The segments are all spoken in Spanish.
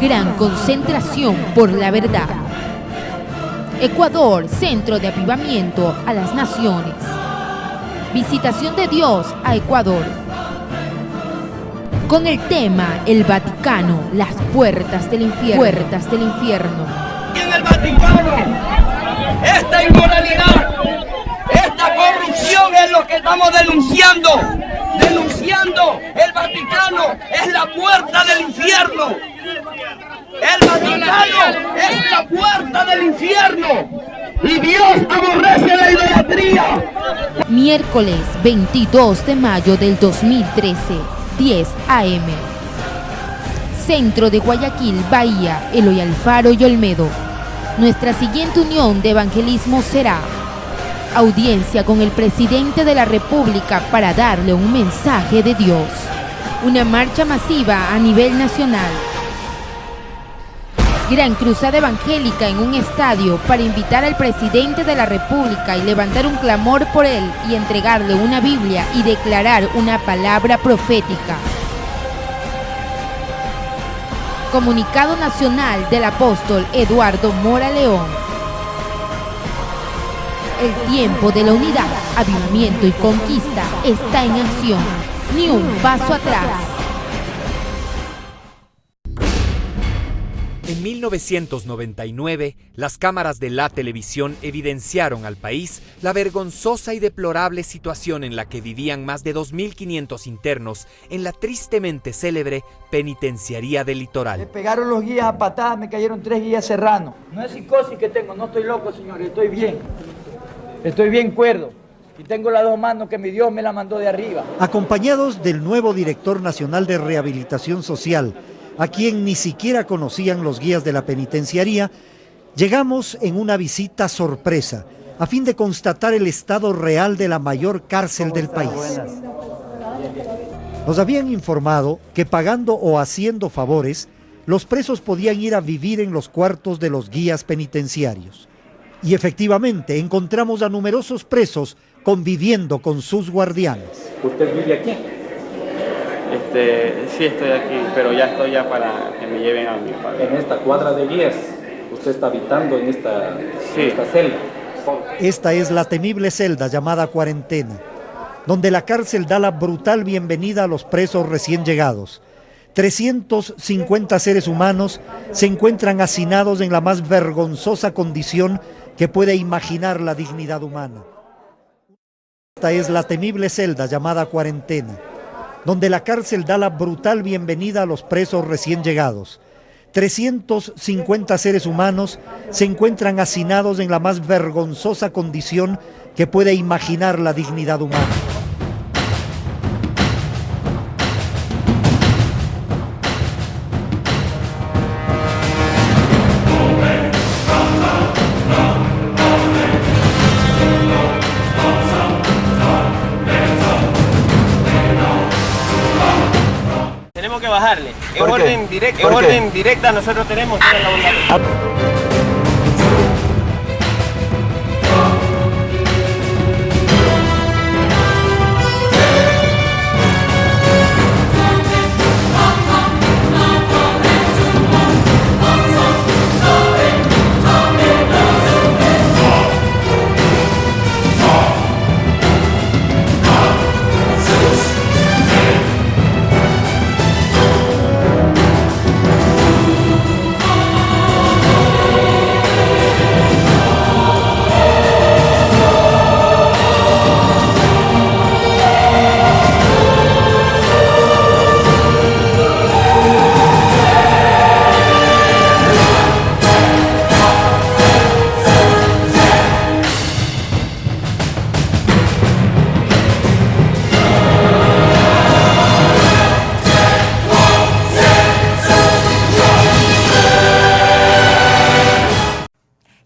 Gran concentración por la verdad. Ecuador, centro de avivamiento a las naciones. Visitación de Dios a Ecuador. Con el tema El Vaticano, las puertas del infierno. Puertas del infierno. Y en el Vaticano, esta inmoralidad, esta corrupción es lo que estamos denunciando. El Vaticano es la puerta del infierno. El Vaticano es la puerta del infierno. Y Dios aborrece la idolatría. Miércoles 22 de mayo del 2013, 10 a.m. Centro de Guayaquil, Bahía, Eloy Alfaro y Olmedo. Nuestra siguiente unión de evangelismo será audiencia con el presidente de la República para darle un mensaje de Dios. Una marcha masiva a nivel nacional. Gran cruzada evangélica en un estadio para invitar al presidente de la República y levantar un clamor por él y entregarle una Biblia y declarar una palabra profética. Comunicado nacional del apóstol Eduardo Mora León. El tiempo de la unidad, avivamiento y conquista está en acción. Ni un paso atrás. En 1999, las cámaras de la televisión evidenciaron al país la vergonzosa y deplorable situación en la que vivían más de 2.500 internos en la tristemente célebre penitenciaría del Litoral. Me pegaron los guías a patadas, me cayeron 3 guías serranos. No es psicosis que tengo, no estoy loco, señores, estoy bien. Estoy bien cuerdo y tengo las 2 manos que mi Dios me la mandó de arriba. Acompañados del nuevo director nacional de rehabilitación social, a quien ni siquiera conocían los guías de la penitenciaría, llegamos en una visita sorpresa, a fin de constatar el estado real de la mayor cárcel del país. Buenas. Nos habían informado que pagando o haciendo favores, los presos podían ir a vivir en los cuartos de los guías penitenciarios. Y efectivamente encontramos a numerosos presos conviviendo con sus guardianes. ¿Usted vive aquí? Sí, estoy aquí, pero ya estoy para que me lleven a mi padre. En esta cuadra de guías, usted está habitando en esta celda. Esta es la temible celda llamada cuarentena, donde la cárcel da la brutal bienvenida a los presos recién llegados. 350 seres humanos se encuentran hacinados en la más vergonzosa condición que puede imaginar la dignidad humana. Esta es la temible celda llamada cuarentena, donde la cárcel da la brutal bienvenida a los presos recién llegados. 350 seres humanos se encuentran hacinados en la más vergonzosa condición que puede imaginar la dignidad humana. Tenemos que bajarle. En orden directa nosotros tenemos que ir a la bondad.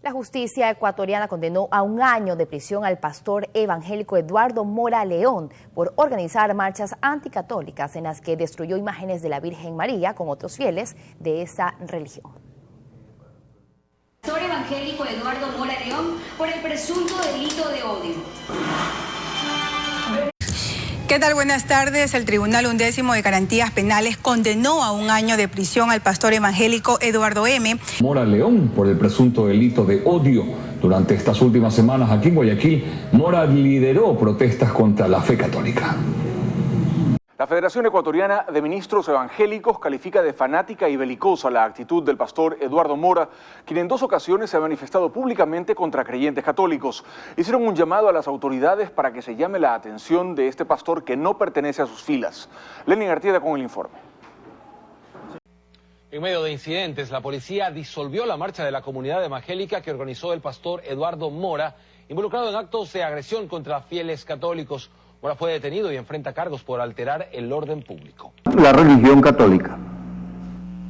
La justicia ecuatoriana condenó a 1 año de prisión al pastor evangélico Eduardo Mora León por organizar marchas anticatólicas en las que destruyó imágenes de la Virgen María con otros fieles de esa religión. Pastor evangélico Eduardo Mora León por el presunto delito de odio. ¿Qué tal? Buenas tardes. El Tribunal 11º de Garantías Penales condenó a 1 año de prisión al pastor evangélico Eduardo M. Mora León por el presunto delito de odio. Durante estas últimas semanas aquí en Guayaquil, Mora lideró protestas contra la fe católica. La Federación Ecuatoriana de Ministros Evangélicos califica de fanática y belicosa la actitud del pastor Eduardo Mora, quien en 2 ocasiones se ha manifestado públicamente contra creyentes católicos. Hicieron un llamado a las autoridades para que se llame la atención de este pastor que no pertenece a sus filas. Lenin Artieda con el informe. En medio de incidentes, la policía disolvió la marcha de la comunidad evangélica que organizó el pastor Eduardo Mora, involucrado en actos de agresión contra fieles católicos. Mora fue detenido y enfrenta cargos por alterar el orden público. La religión católica.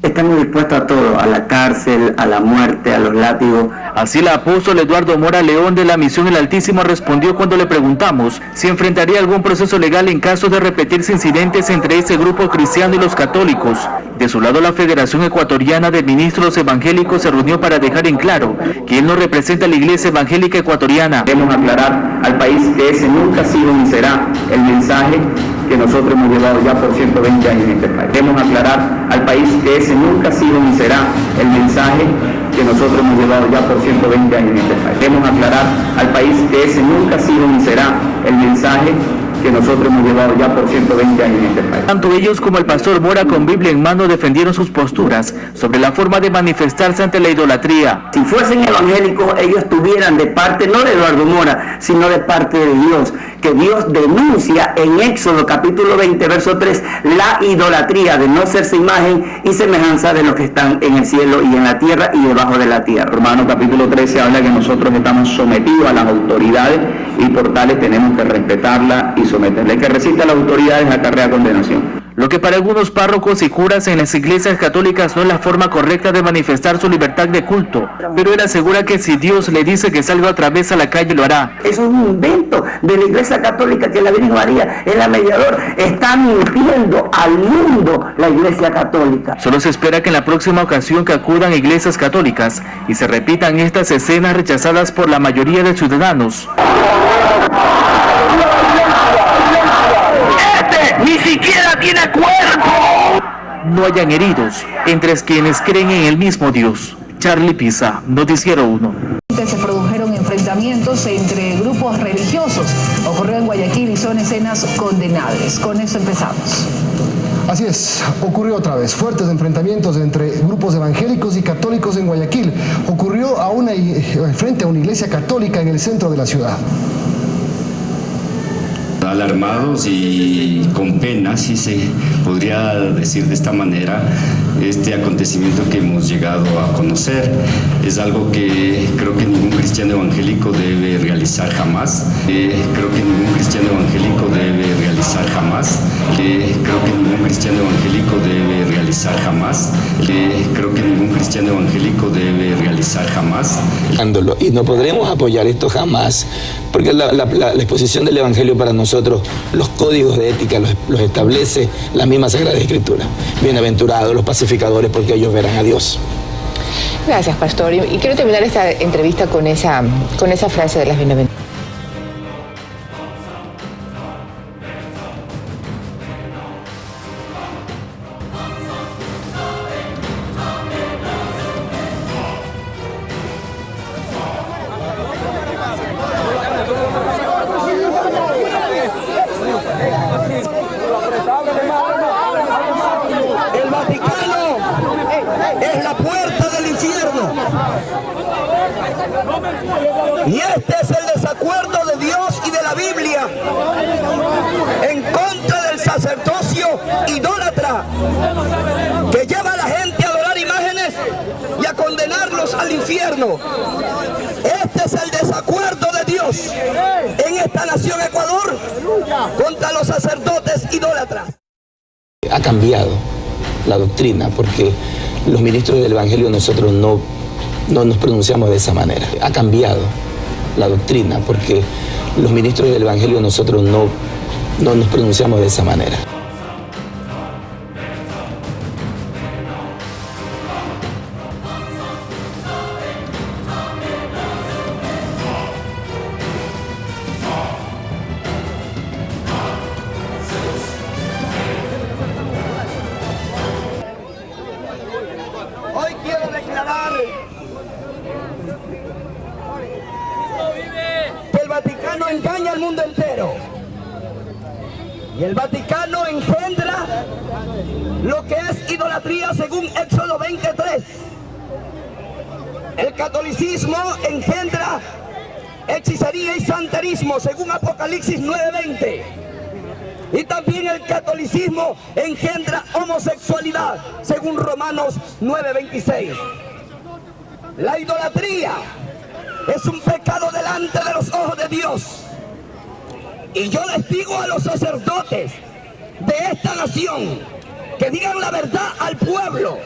Estamos dispuestos a todo, a la cárcel, a la muerte, a los látigos. Así el apóstol Eduardo Mora León de la Misión El Altísimo respondió cuando le preguntamos si enfrentaría algún proceso legal en caso de repetirse incidentes entre ese grupo cristiano y los católicos. De su lado, la Federación Ecuatoriana de Ministros Evangélicos se reunió para dejar en claro que él no representa a la Iglesia Evangélica Ecuatoriana. Queremos aclarar al país que ese nunca ha sido ni será el mensaje que nosotros hemos llevado ya por 120 años en este país. Queremos aclarar al país que ese nunca ha sido ni será el mensaje que nosotros hemos llevado ya por 120 años en este país. Queremos aclarar al país que ese nunca ha sido ni será el mensaje que nosotros hemos llevado ya por 120 años en este país. Tanto ellos como el pastor Mora con Biblia en mano defendieron sus posturas sobre la forma de manifestarse ante la idolatría. Si fuesen evangélicos, ellos estuvieran de parte no de Eduardo Mora, sino de parte de Dios, que Dios denuncia en Éxodo capítulo 20, verso 3, la idolatría de no hacerse imagen y semejanza de los que están en el cielo y en la tierra y debajo de la tierra. Romanos capítulo 13 habla que nosotros estamos sometidos a las autoridades y por tales tenemos que respetarla y someterla. El que resiste a las autoridades acarrea condenación. Lo que para algunos párrocos y curas en las iglesias católicas no es la forma correcta de manifestar su libertad de culto, pero él asegura que si Dios le dice que salga otra vez a la calle lo hará. Eso es un invento de la Iglesia Católica, que la Virgen María es la mediadora. Está mintiendo al mundo la Iglesia Católica. Solo se espera que en la próxima ocasión que acudan a iglesias católicas y se repitan estas escenas rechazadas por la mayoría de ciudadanos. ¡Ni siquiera tiene cuerpo! No hayan heridos entre quienes creen en el mismo Dios. Charlie Pisa, Noticiero 1. Se produjeron enfrentamientos entre grupos religiosos. Ocurrió en Guayaquil y son escenas condenables. Con eso empezamos. Así es, ocurrió otra vez, fuertes enfrentamientos entre grupos evangélicos y católicos en Guayaquil. Ocurrió frente a una iglesia católica en el centro de la ciudad. Alarmados y con pena, si se podría decir de esta manera, este acontecimiento que hemos llegado a conocer es algo que creo que ningún cristiano evangélico debe realizar jamás. Creo que ningún cristiano evangélico debe realizar jamás. Creo que ningún cristiano evangélico debe realizar jamás. Creo que ningún cristiano evangélico debe realizar jamás. Y no podremos apoyar esto jamás, porque la exposición del Evangelio para nosotros, los códigos de ética los establece la misma Sagrada Escritura. Bienaventurados los pacificadores, porque ellos verán a Dios. Gracias, pastor. Y quiero terminar esta entrevista con esa frase de las bienaventuradas. El Vaticano es la puerta del infierno. Y este es el desacuerdo de Dios y de la Biblia en contra del sacerdocio idólatra que lleva a la gente a adorar imágenes y a condenarlos al infierno. Este es el desacuerdo de Dios en esta nación Ecuador contra los sacerdotes idólatras. Ha cambiado la doctrina, porque los ministros del Evangelio nosotros no nos pronunciamos de esa manera. Ha cambiado la doctrina, porque los ministros del Evangelio nosotros no nos pronunciamos de esa manera. Y el Vaticano engendra lo que es idolatría según Éxodo 23. El catolicismo engendra hechicería y santerismo según Apocalipsis 9:20. Y también el catolicismo engendra homosexualidad según Romanos 9:26. La idolatría es un pecado delante de los ojos de Dios. Y yo les digo a los sacerdotes de esta nación que digan la verdad al pueblo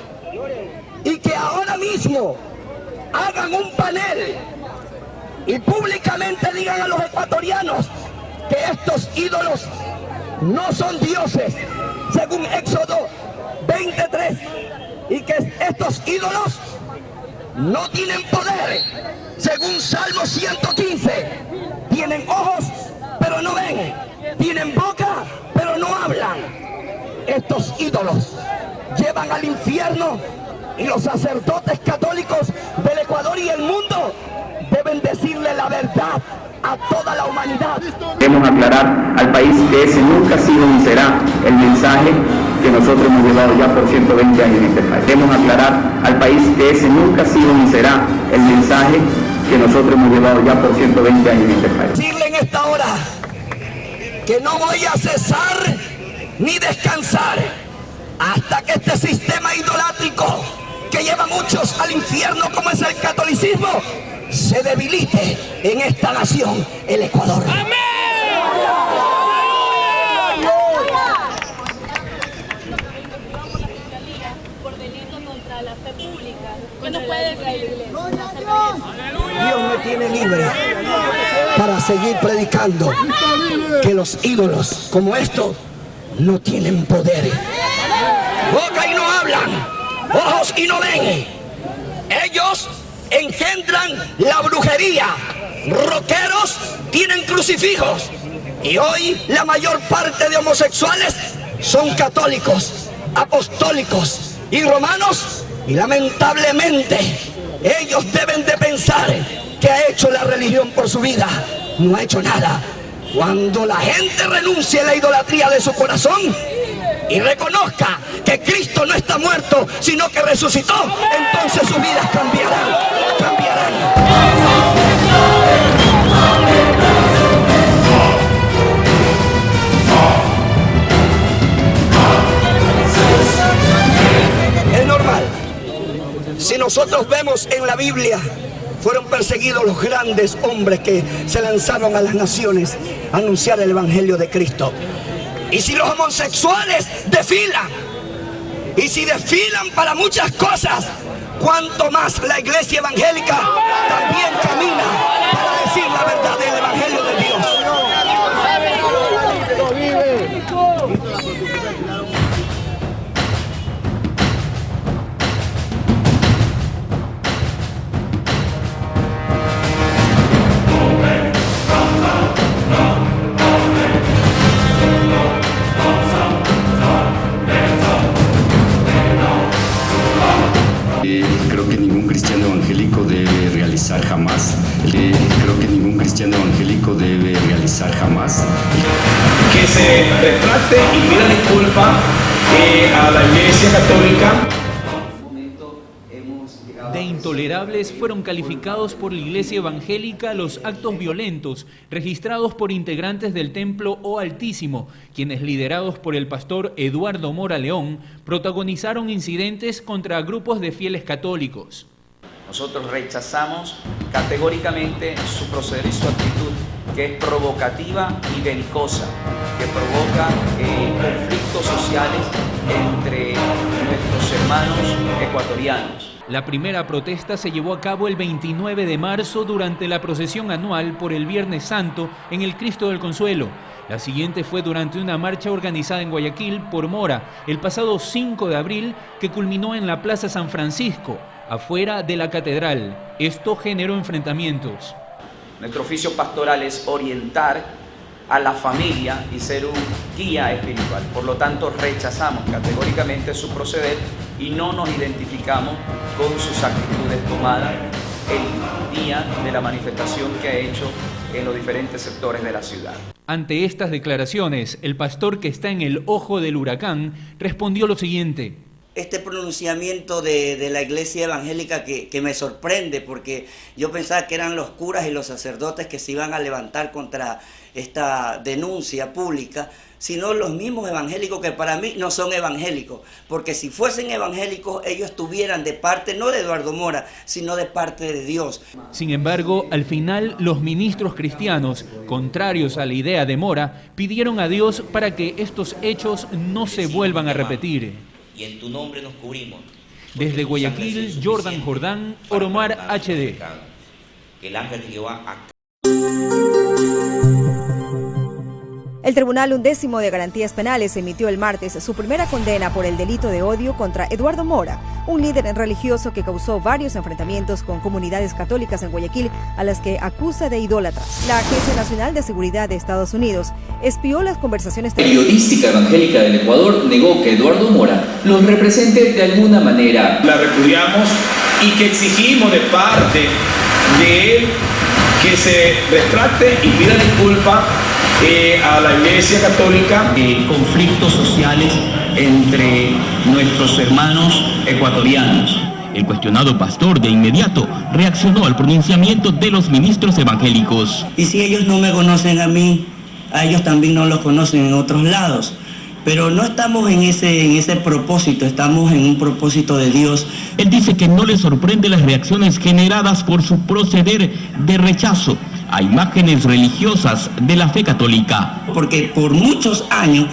y que ahora mismo hagan un panel y públicamente digan a los ecuatorianos que estos ídolos no son dioses, según Éxodo 23, y que estos ídolos no tienen poder, según Salmo 115. Tienen ojos, pero no ven. Tienen boca, pero no hablan. Estos ídolos llevan al infierno y los sacerdotes católicos del Ecuador y el mundo deben decirle la verdad a toda la humanidad. Queremos aclarar al país que ese nunca ha sido ni será el mensaje que nosotros hemos llevado ya por 120 años en este país. Queremos aclarar al país que ese nunca ha sido ni será el mensaje que nosotros hemos llevado ya por 120 años en este país. Decirle en esta hora que no voy a cesar ni descansar hasta que este sistema idolátrico que lleva a muchos al infierno como es el catolicismo se debilite en esta nación, el Ecuador. ¡Amén! Por delito contra la fe pública. ¿Qué nos puede decir? Dios me tiene libre para seguir predicando que los ídolos como estos no tienen poder. Boca y no hablan, ojos y no ven. Ellos engendran la brujería. Rockeros tienen crucifijos. Y hoy la mayor parte de homosexuales son católicos, apostólicos y romanos. Y lamentablemente ellos deben de pensar que ha hecho la religión por su vida. No ha hecho nada. Cuando la gente renuncie a la idolatría de su corazón y reconozca que Cristo no está muerto, sino que resucitó, entonces sus vidas cambiarán, cambiarán. Es normal. Si nosotros vemos en la Biblia, fueron perseguidos los grandes hombres que se lanzaron a las naciones a anunciar el Evangelio de Cristo. Y si los homosexuales desfilan, y si desfilan para muchas cosas, cuanto más la iglesia evangélica también camina para decir la verdad del Evangelio de Dios. Creo que ningún cristiano evangélico debe realizar jamás. Creo que ningún cristiano evangélico debe realizar jamás. Que se retracte y pida disculpa a la Iglesia Católica. De intolerables fueron calificados por la Iglesia Evangélica los actos violentos registrados por integrantes del Templo O Altísimo, quienes liderados por el pastor Eduardo Mora León protagonizaron incidentes contra grupos de fieles católicos. Nosotros rechazamos categóricamente su proceder y su actitud, que es provocativa y belicosa, que provoca conflictos sociales entre nuestros hermanos ecuatorianos. La primera protesta se llevó a cabo el 29 de marzo durante la procesión anual por el Viernes Santo en el Cristo del Consuelo. La siguiente fue durante una marcha organizada en Guayaquil por Mora el pasado 5 de abril que culminó en la Plaza San Francisco, afuera de la catedral. Esto generó enfrentamientos. Nuestro oficio pastoral es orientar a la familia y ser un guía espiritual. Por lo tanto, rechazamos categóricamente su proceder y no nos identificamos con sus actitudes tomadas el día de la manifestación que ha hecho en los diferentes sectores de la ciudad. Ante estas declaraciones, el pastor, que está en el ojo del huracán, respondió lo siguiente. Este pronunciamiento de la iglesia evangélica que me sorprende, porque yo pensaba que eran los curas y los sacerdotes que se iban a levantar contra esta denuncia pública, sino los mismos evangélicos, que para mí no son evangélicos, porque si fuesen evangélicos ellos estuvieran de parte no de Eduardo Mora, sino de parte de Dios. Sin embargo, al final los ministros cristianos, contrarios a la idea de Mora, pidieron a Dios para que estos hechos no se vuelvan a repetir. Y en tu nombre nos cubrimos. Desde Guayaquil, Jordan Jordán, Oromar HD. Que el ángel de Jehová... El Tribunal Undécimo de Garantías Penales emitió el martes su primera condena por el delito de odio contra Eduardo Mora, un líder religioso que causó varios enfrentamientos con comunidades católicas en Guayaquil, a las que acusa de idólatras. La Agencia Nacional de Seguridad de Estados Unidos espió las conversaciones periodística evangélica del Ecuador negó que Eduardo Mora los represente de alguna manera. La repudiamos y que exigimos de parte de él que se retracte y pida disculpas a la Iglesia Católica. Conflictos sociales entre nuestros hermanos ecuatorianos. El cuestionado pastor de inmediato reaccionó al pronunciamiento de los ministros evangélicos. Y si ellos no me conocen a mí, a ellos también no los conocen en otros lados. Pero no estamos en ese propósito, estamos en un propósito de Dios. Él dice que no le sorprende las reacciones generadas por su proceder de rechazo a imágenes religiosas de la fe católica. Porque por muchos años